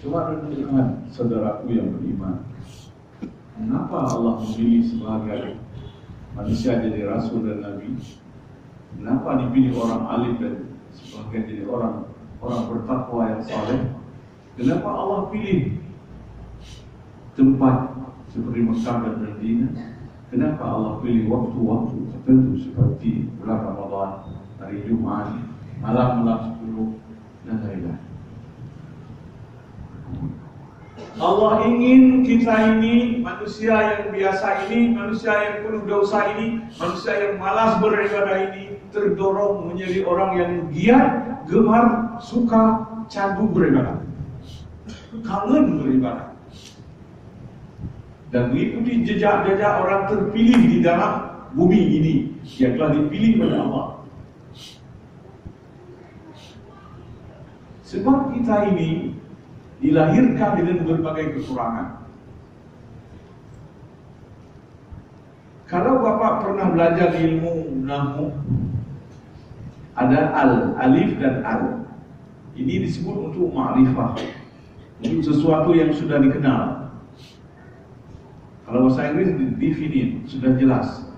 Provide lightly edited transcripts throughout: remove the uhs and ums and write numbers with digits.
Coba renungkan saudaraku yang beriman, kenapa Allah memilih sebagai manusia jadi rasul dan nabi? Kenapa dipilih orang alim dan sebagai jadi orang bertakwa yang saleh? Kenapa Allah pilih tempat seperti Mekah dan Madinah? Kenapa Allah pilih waktu-waktu tertentu seperti bulan Ramadan, hari Jumat, malam-malam 10 dan lain-lain? Allah ingin kita ini, manusia yang biasa ini, manusia yang penuh dosa ini, manusia yang malas beribadah ini, terdorong menjadi orang yang giat, gemar, suka, candu beribadah, kangen beribadah, dan mengikuti jejak-jejak orang terpilih di dalam bumi ini yang telah dipilih oleh Allah. Sebab kita ini dilahirkan dengan berbagai kekurangan. Kalau Bapak pernah belajar ilmu nahwu, ada alif dan al. Ini disebut untuk ma'rifah, untuk sesuatu yang sudah dikenal. Kalau bahasa Inggris definite, sudah jelas.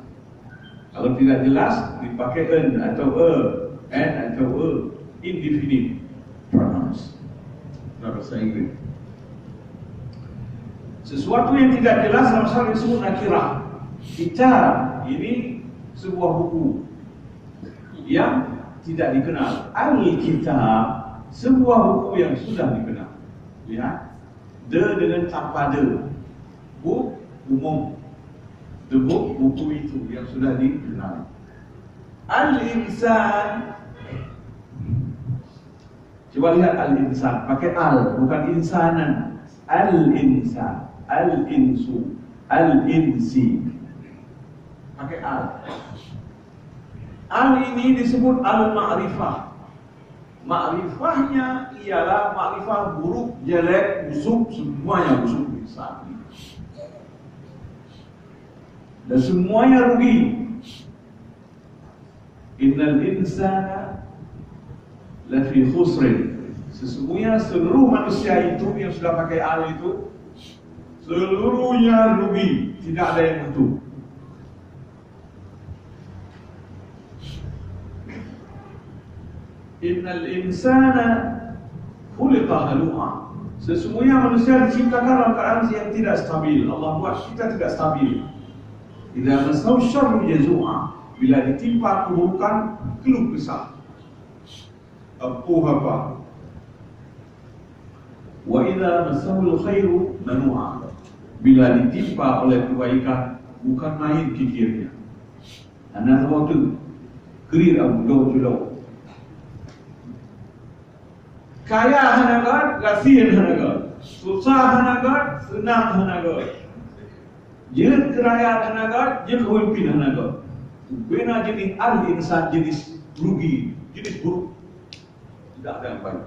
Kalau tidak jelas, dipakai n atau n atau indefinite pronouns. Bahasa Inggris. Sesuatu yang tidak jelas dalam hal disebut nakirah. Kitab ini sebuah buku yang tidak dikenal. Al-kitab sebuah buku yang sudah dikenal. Lihat, dengan tanpa book umum. The book, buku itu yang sudah dikenal. Al-insan, coba lihat al-insan, pakai al, bukan insanan. Al-insan, al-insu, al-insi, pakai al. Al ini disebut al-ma'rifah. Ma'rifahnya ialah ma'rifah buruk, jelek, busuk, semuanya busuk insan. Dan semuanya rugi. Innal insana lafi khusrin. Sesungguhnya seluruh manusia itu yang sudah pakai al itu, seluruhnya rugi, tidak ada yang untung. Innal insana khuliqa halu'a. Sesungguhnya manusia diciptakan dalam keadaan yang tidak stabil. Allah buat kita tidak stabil. Idza masau syarru jazua, bila ditimpa keburukan keluh kesah. Apa? Wa idza masau khairu manua, bila ditimpa oleh kebaikan bukan main kikirnya. Ana waktu kerir abu do. Kaya hanagat, gasian hanagat, susah hanagat, senang hanagat. Jenis kerajaan hanagat, jenis pemimpin hanagat. Bena jenis ahli insan, jenis rugi, jenis buruk. Tidak ada yang baik.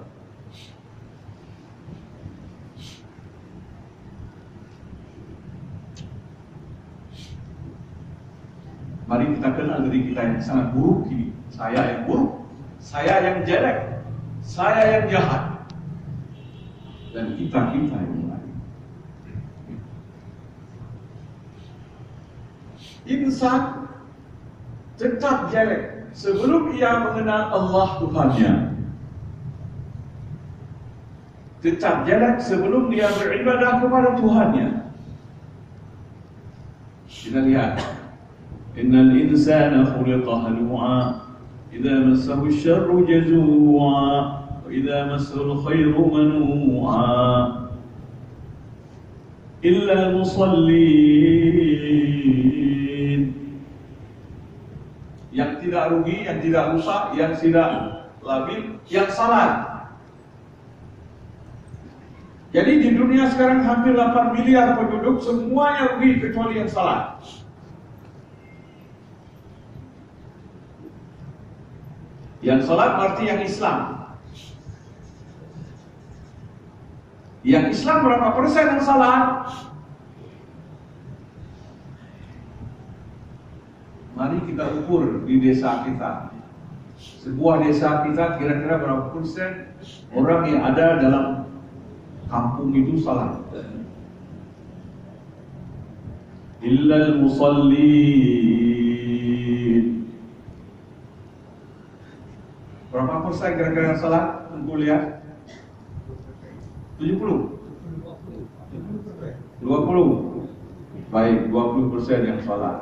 Mari kita kenal diri kita yang sangat buruk ini. Saya yang buruk, saya yang jelek, saya yang jahat, dan kita yang lain. Insan tetap jelek sebelum ia mengenal Allah Tuhannya. Tetap jelek sebelum dia beribadah kepada Tuhannya. Kita lihat, innal insana khuliqa halu'a, idza massahu asy-syarru jazua, wa idza massahu al-khairu manu'a, illa al-musallin. Yang tidak rugi, yang tidak rusak, yang tidak labil, yang salat. Jadi di dunia sekarang hampir 8 miliar penduduk, semuanya rugi kecuali yang salat. Yang salat berarti yang Islam. Yang Islam berapa persen yang salat? Mari kita ukur di desa kita. Sebuah desa kita kira-kira berapa persen orang yang ada dalam kampung itu salat. Illal musallin. Berapa persen kira-kira yang salat? Tunggu lihat. 70? 20? Baik, 20% yang salat.